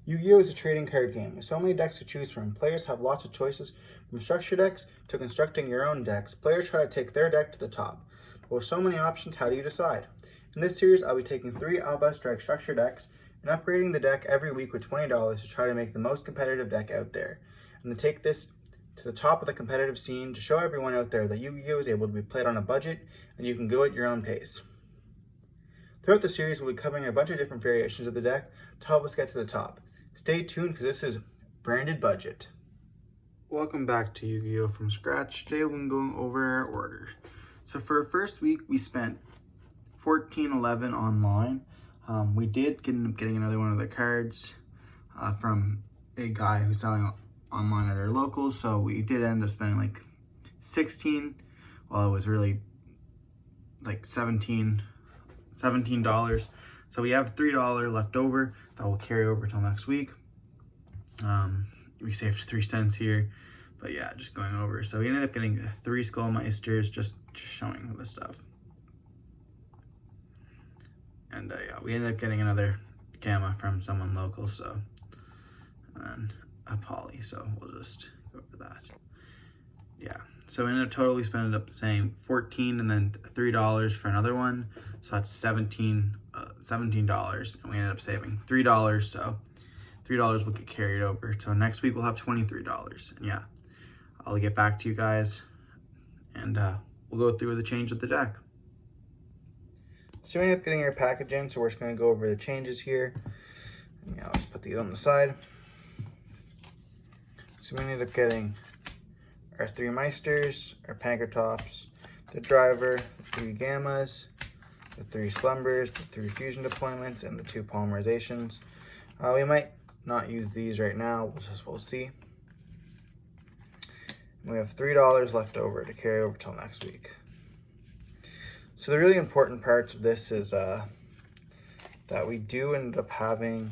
Yu-Gi-Oh! Is a trading card game with so many decks to choose from. Players have lots of choices, from structure decks to constructing your own decks. Players try to take their deck to the top. But with so many options, how do you decide? In this series, I'll be taking 3 Albaz Strike structure decks and upgrading the deck every week with $20 to try to make the most competitive deck out there. And to take this to the top of the competitive scene to show everyone out there that Yu-Gi-Oh! Is able to be played on a budget and you can go at your own pace. Throughout the series, we'll be covering a bunch of different variations of the deck to help us get to the top. Stay tuned because this is Branded Budget. Welcome back to Yu-Gi-Oh! From Scratch. Today we're going over our orders. So for our first week, we spent $14.11 online. We did end up getting another one of the cards from a guy who's selling online at our locals. So we did end up spending like $16. Well, it was really like $17. So we have $3 left over that will carry over till next week. We saved 3 cents here, but yeah, just going over. So we ended up getting 3 Skullmeisters, just showing the stuff. And yeah, we ended up getting another Gamma from someone local, so, and then a Poly, so we'll just go over that. Yeah, so in a total we spent up saying $14 and then $3 for another one, so that's $17, and we ended up saving $3, so $3 will get carried over. So next week we'll have $23, and yeah, I'll get back to you guys, and we'll go through the change of the deck. So we ended up getting our package in, so we're just going to go over the changes here. And yeah, I'll just put these on the side. So we ended up getting our 3 Meisters, our Pankratops, the Driver, the 3 Gammas, the 3 Slumbers, the 3 Fusion Deployments, and the 2 Polymerizations. We might not use these right now, we'll see. We have $3 left over to carry over till next week. So the really important parts of this is that we do end up having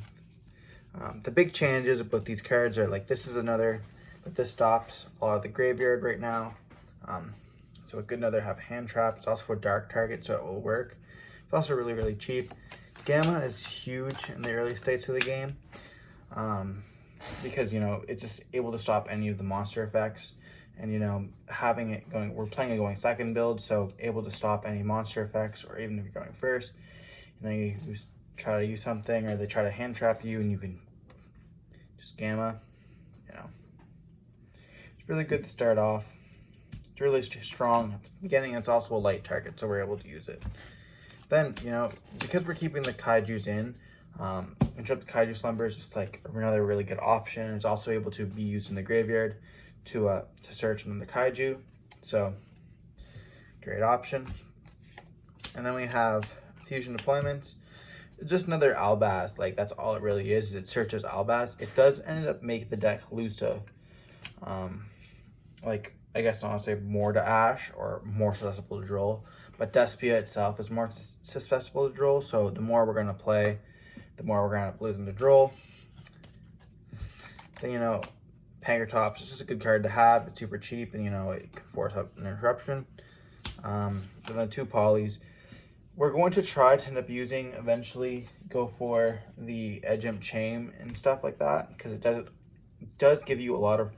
the big changes about these cards are like this is another, but this stops a lot of the graveyard right now. So it could another have hand trap. It's also a dark target, so it will work. It's also really, really cheap. Gamma is huge in the early states of the game because, you know, it's just able to stop any of the monster effects. And, you know, having it going, we're playing a going second build, so able to stop any monster effects, or even if you're going first, you know, you try to use something or they try to hand trap you and you can just Gamma, you know. It's really good to start off. It's really strong at the beginning. It's also a light target, so we're able to use it. Then, you know, because we're keeping the Kaijus in, Interrupt the Kaiju Slumber is just like another really good option. It's also able to be used in the graveyard to search another Kaiju, so great option. And then we have Fusion Deployments. It's just another Albaz, like that's all it really is it searches Albaz. It does end up make the deck lose to, like, I guess I want to say more to Ash or more susceptible to Droll, but Despia itself is more susceptible to Droll, so the more we're going to play, the more we're going to end up losing to Droll. Then, you know, Pankratops is just a good card to have. It's super cheap, and you know it can force up an interruption. Then the 2 Polys, we're going to try to end up using eventually. Go for the Edge Imp Chain and stuff like that because it does give you a lot of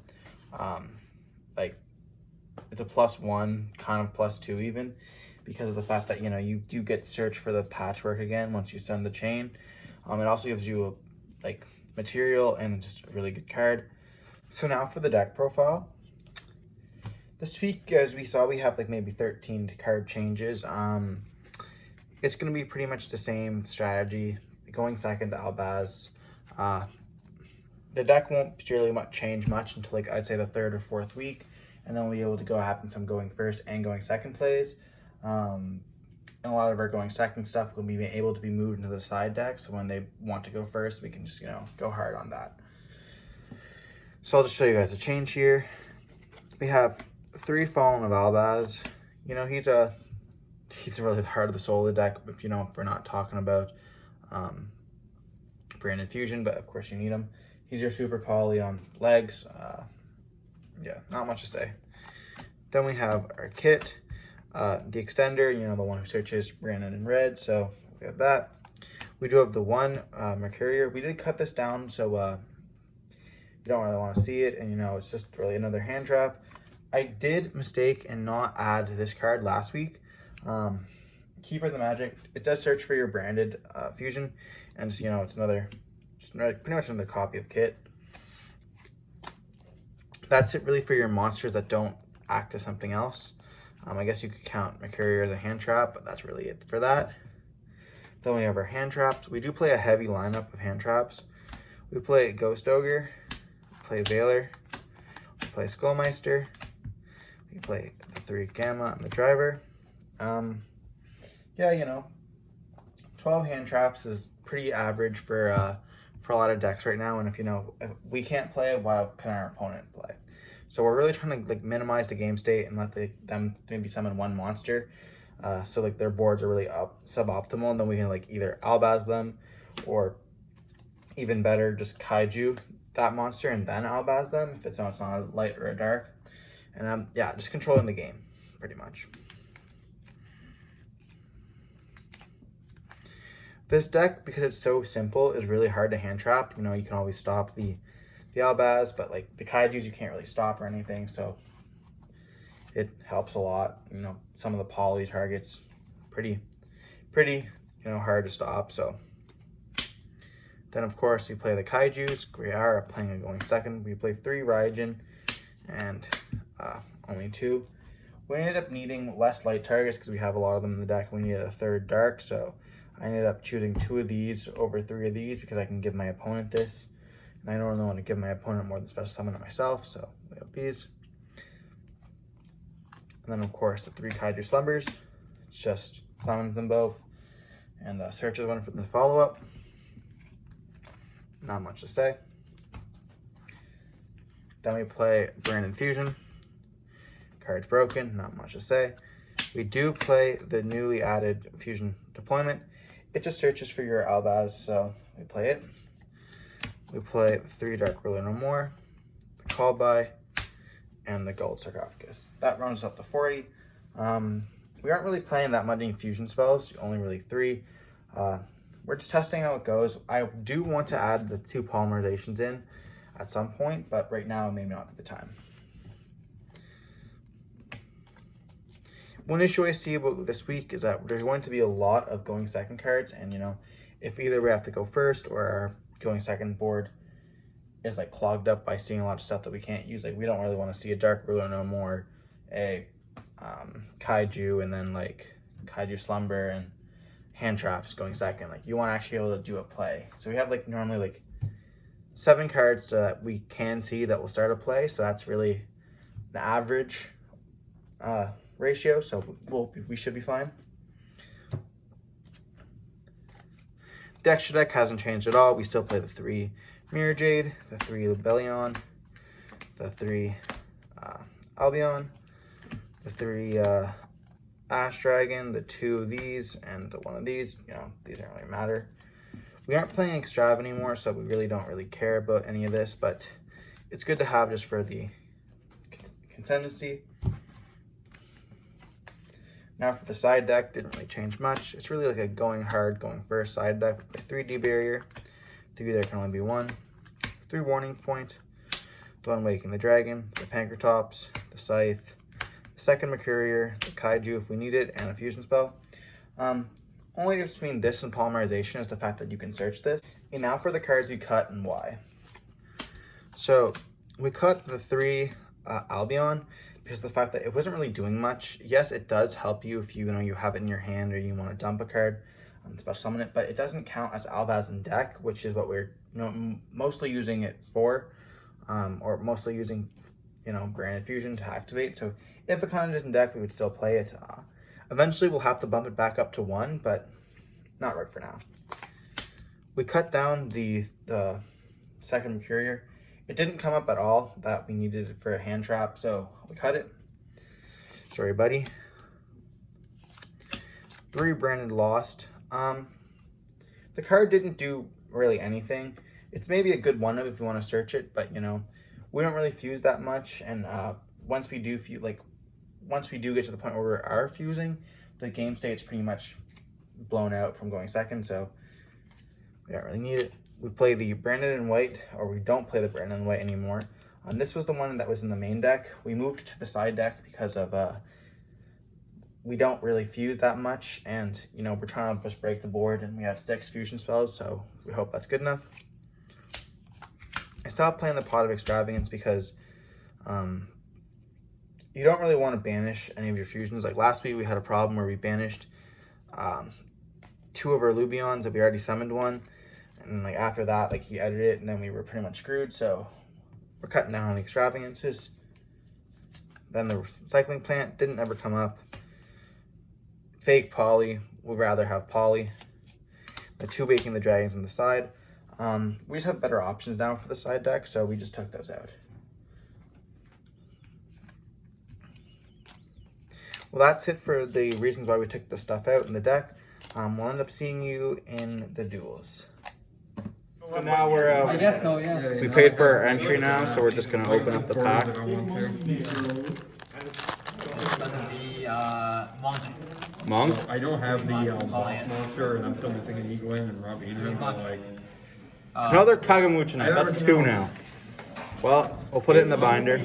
like it's a +1 kind of +2 even because of the fact that you know you do get search for the patchwork again once you send the chain. It also gives you a, like material and just a really good card. So now for the deck profile. This week, as we saw, we have like maybe 13 card changes. It's going to be pretty much the same strategy. Going second to Albaz. The deck won't really change much until like I'd say the 3rd or 4th week. And then we'll be able to go having some going first and going second plays. And a lot of our going second stuff will be able to be moved into the side deck. So when they want to go first, we can just, you know, go hard on that. So I'll just show you guys the change here. We have 3 Fallen of Albaz. You know, he's really the heart of the soul of the deck, if you know, if we're not talking about Branded Fusion, but of course you need him. He's your super poly on legs. Yeah, not much to say. Then we have our kit, the extender, you know, the one who searches Brandon in red, so we have that. We do have the one Mercurier. We did cut this down, so you don't really want to see it, and you know, it's just really another hand trap. I did mistake and not add this card last week. Keeper of the Magic. It does search for your branded fusion, and just, you know, it's pretty much another copy of Kit. That's it really for your monsters that don't act as something else. I guess you could count Mercurier as a hand trap, but that's really it for that. Then we have our hand traps. We do play a heavy lineup of hand traps. We play Ghost Ogre, play Veiler, we play Skullmeister, we play the 3 Gamma and the Driver. Yeah, you know, 12 hand traps is pretty average for a lot of decks right now. And if we can't play, why can our opponent play? So we're really trying to like minimize the game state and let them maybe summon one monster. So like their boards are really suboptimal, and then we can like either Albaz them, or even better, just Kaiju that monster and then Albaz them if it's not a light or a dark. And yeah, just controlling the game pretty much. This deck, because it's so simple, is really hard to hand trap. You know, you can always stop the Albaz, but like the Kaijus you can't really stop or anything, so it helps a lot. You know, some of the poly targets pretty hard to stop. So then of course we play the Kaijus. We are playing a going second. We play 3 Raijin and only 2. We ended up needing less light targets because we have a lot of them in the deck. We needed a 3rd dark, so I ended up choosing 2 of these over 3 of these because I can give my opponent this. And I don't really want to give my opponent more than special summon it myself, so we have these. And then of course the 3 Kaiju Slumbers. It's just summons them both and searches one for the follow-up. Not much to say. Then we play Branded Fusion. Card's broken, not much to say. We do play the newly added Fusion Deployment. It just searches for your Albaz, so we play it. We play the 3 Dark Ruler No More, the Call By, and the Gold Sarcophagus. That rounds up to 40. We aren't really playing that many fusion spells, only really 3. We're just testing how it goes. I do want to add the 2 polymerizations in at some point, but right now maybe not at the time. One issue I see about this week is that there's going to be a lot of going second cards, and you know, if either we have to go first or our going second board is like clogged up by seeing a lot of stuff that we can't use. Like we don't really want to see a Dark Ruler No More, a Kaiju, and then like Kaiju Slumber and hand traps going second. Like you want to actually be able to do a play. So we have like normally like 7 cards that we can see that will start a play. So that's really the average ratio. So we should be fine. The extra deck hasn't changed at all. We still play the 3 Mirror Jade, the 3 Lubellion, the 3 Albion, the 3 Ash Dragon, the 2 of these, and the 1 of these. You know, these don't really matter. We aren't playing Extrav anymore, so we really don't really care about any of this, but it's good to have just for the consistency. Now for the side deck, didn't really change much. It's really like a going hard, going first side deck. We play 3D Barrier. 3 there can only be 1. 3 Warning Point. The 1 Waking the Dragon. The Pankratops. The Scythe. The 2nd Mercurier. The Kaiju if we need it. And a Fusion Spell. Only difference between this and Polymerization is the fact that you can search this. And now for the cards we cut and why. So we cut the 3 Albion because of the fact that it wasn't really doing much. Yes, it does help you if you have it in your hand or you want to dump a card and special summon it, but it doesn't count as Albaz in deck, which is what we're mostly using it for, or mostly using Branded Fusion to activate. So if it kind of is in deck, we would still play it. Eventually we'll have to bump it back up to 1, but not right for now. We cut down the 2nd Mercurier. It didn't come up at all that we needed it for a hand trap, so we cut it. Sorry, buddy. 3 Branded Lost. The card didn't do really anything. It's maybe a good one if you want to search it, but we don't really fuse that much. And once we do get to the point where we are fusing, the game state's pretty much blown out from going second. So We don't really need it. We play the Branded in White, or we don't play the Branded in White anymore. This was the one that was in the main deck. We moved it to the side deck because of we don't really fuse that much, and you know, we're trying to just break the board, and we have 6 fusion spells, so we hope that's good enough. I stopped playing the Pot of Extravagance because you don't really want to banish any of your fusions. Like last week we had a problem where we banished 2 of our Lubions that we already summoned one, and like after that, like he edited it, and then we were pretty much screwed. So we're cutting down on the extravagances. Then the recycling plant didn't ever come up. Fake poly, we'd rather have poly. The 2 baking the dragons on the side. We just have better options now for the side deck, so we just took those out. Well, that's it for the reasons why we took the stuff out in the deck. We'll end up seeing you in the duels. So now we're I guess so, yeah. we paid for our entry now, so we're just gonna open up the pack. Monk? I don't have the Albaz monster, and I'm still missing an Yugioh and Robina. Like, Another Kagamucha. That's 2 now. Well, we'll put it in the binder.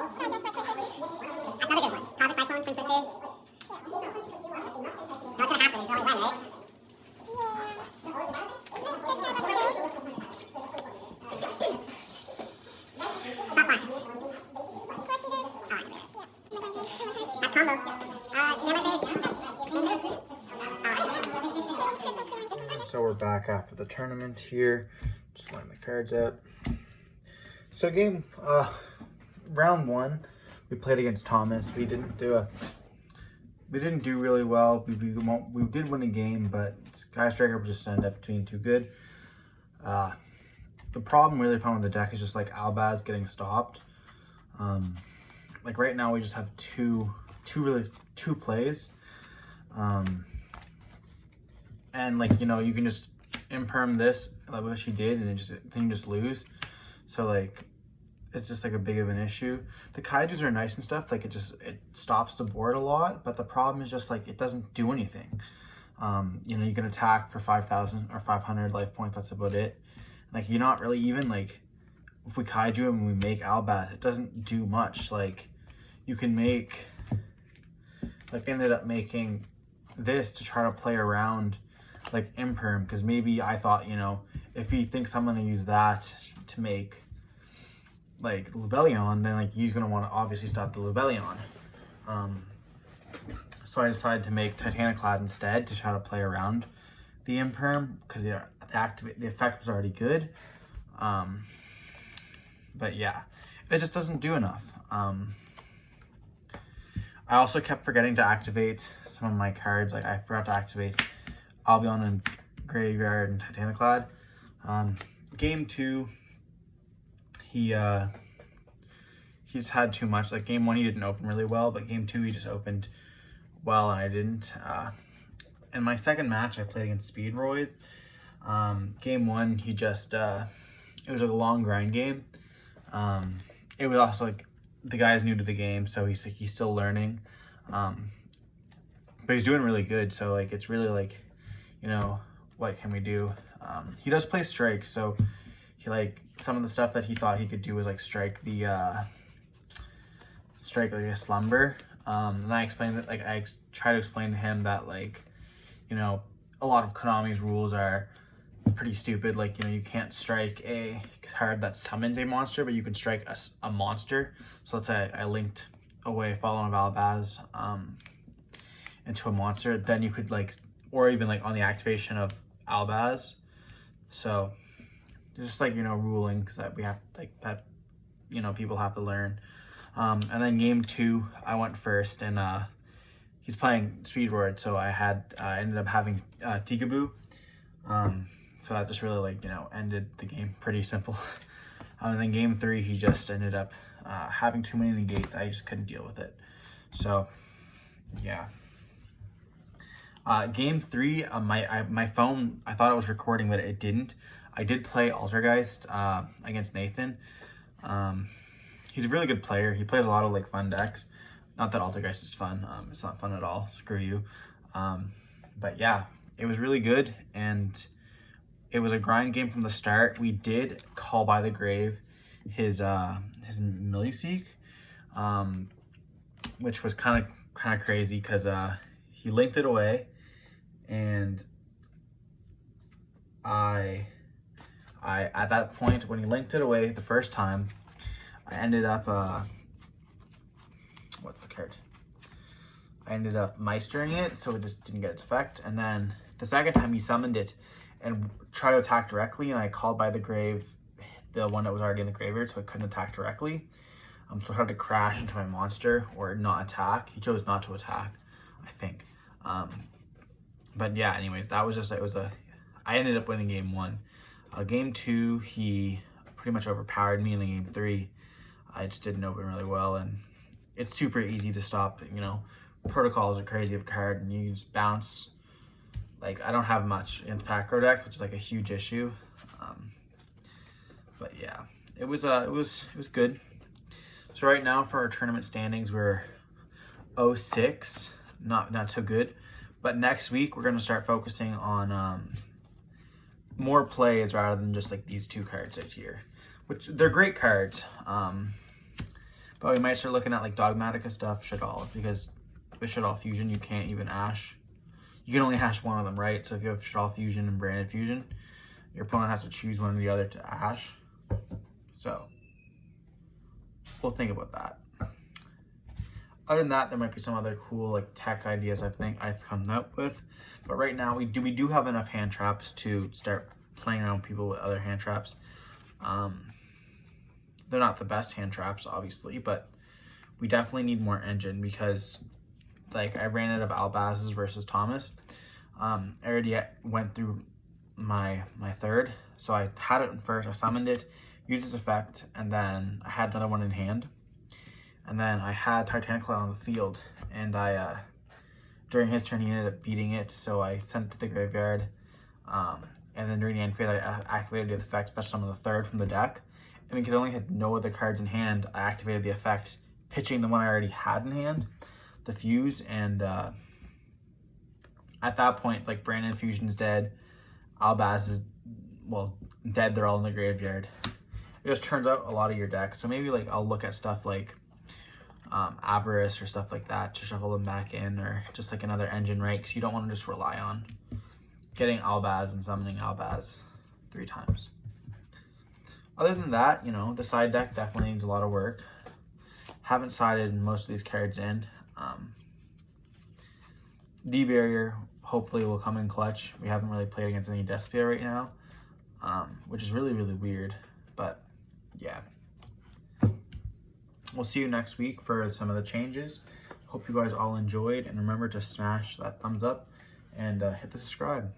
So we're back after the tournament here. Just laying the cards out. So round one, we played against Thomas. We didn't do really well. We did win a game, but Guy Striker just ended up being too good. The problem really found with the deck is just like Albaz getting stopped. Like right now we just have two plays. And like, you know, you can just imperm this like what she did and then you just lose. So like it's just like a big of an issue. The kaijus are nice and stuff, like it stops the board a lot, but the problem is just like it doesn't do anything. You know, you can attack for 5,000 or 500 life points, that's about it. Like you're not really even like, if we kaiju and we make Albaz, it doesn't do much. Like you can make, like ended up making this to try to play around like imperm, because maybe I thought, you know, if he thinks I'm gonna use that to make like Lubellion, then like he's gonna want to obviously stop the Lubellion. So I decided to make Titaniclad instead to try to play around the imperm, because the effect was already good. But yeah, it just doesn't do enough. I also kept forgetting to activate some of my cards. Like I forgot to activate Albion and Graveyard and Titaniclad. Game 2, he just had too much. Like game 1 he didn't open really well, but game 2 he just opened well and I didn't. In my second match I played against Speedroid. Game 1 he just it was a long grind game. It was also like the guy's new to the game, so he's still learning, but he's doing really good. So like it's really like, you know, what can we do? He does play strikes, so he like some of the stuff that he thought he could do was like strike like a slumber. And I explained that, like I try to explain to him that, like, you know, a lot of Konami's rules are pretty stupid. Like, you know, you can't strike a card that summons a monster, but you can strike a monster. So let's say I linked away Following of Albaz into a monster, then you could like, or even like on the activation of Albaz. So there's just like, you know, rulings that we have, like that, you know, people have to learn. And then game 2 I went first, and he's playing Speedroid, so I ended up having Tikaboo. So that just really, like, you know, ended the game pretty simple. And then game 3 he just ended up having too many negates. I just couldn't deal with it. So yeah. Game 3, my phone, I thought it was recording, but it didn't. I did play Altergeist against Nathan. He's a really good player. He plays a lot of like fun decks. Not that Altergeist is fun. It's not fun at all. Screw you. But yeah, it was really good, and it was a grind game from the start. We did call by the grave his Milliseek, which was kind of crazy, because he linked it away, and I at that point when he linked it away the first time, I ended up what's the card? I ended up Meistering it, so it just didn't get its effect. And then the second time he summoned it and tried to attack directly, and I called by the grave the one that was already in the graveyard, so it couldn't attack directly. So I had to crash into my monster or not attack. He chose not to attack, I think. But yeah, anyways, that was just, I ended up winning game 1. Game 2, he pretty much overpowered me, and then game 3, I just didn't open really well, and it's super easy to stop. You know, protocols are crazy of a card, and you just bounce. Like, I don't have much in Pacro deck, which is like a huge issue. But yeah, it was good. So right now for our tournament standings, we're 0-6, not so good. But next week we're gonna start focusing on more plays rather than just like these 2 cards right here, which they're great cards. But we might start looking at like Dogmatica stuff, Shaddolls, because with Shaddol Fusion, you can't even Ash. You can only Ash one of them, right? So if you have Shaddol Fusion and Branded Fusion, your opponent has to choose one or the other to Ash. So we'll think about that. Other than that, there might be some other cool like tech ideas I think I've come up with. But right now we do have enough hand traps to start playing around with people with other hand traps. They're not the best hand traps, obviously, but we definitely need more engine because like I ran out of Albaz's versus Thomas. I already went through my third. So I had it first, I summoned it, used its effect, and then I had another one in hand. And then I had Titanic Cloud on the field, and I during his turn he ended up beating it, so I sent it to the graveyard. And then during the end phase I activated the effect, special summon the third from the deck. And because I only had no other cards in hand, I activated the effect, pitching the one I already had in hand, the Fuse, and at that point, like Brandon Fusion's dead, Albaz is, well, dead, they're all in the graveyard. It just turns out a lot of your decks. So maybe like I'll look at stuff like Avarice or stuff like that to shuffle them back in, or just like another engine, right? Because you don't want to just rely on getting Albaz and summoning Albaz 3 times. Other than that, you know, the side deck definitely needs a lot of work. Haven't sided most of these cards in. D-Barrier hopefully will come in clutch. We haven't really played against any Despia right now, which is really, really weird. But yeah. We'll see you next week for some of the changes. Hope you guys all enjoyed, and remember to smash that thumbs up and hit the subscribe.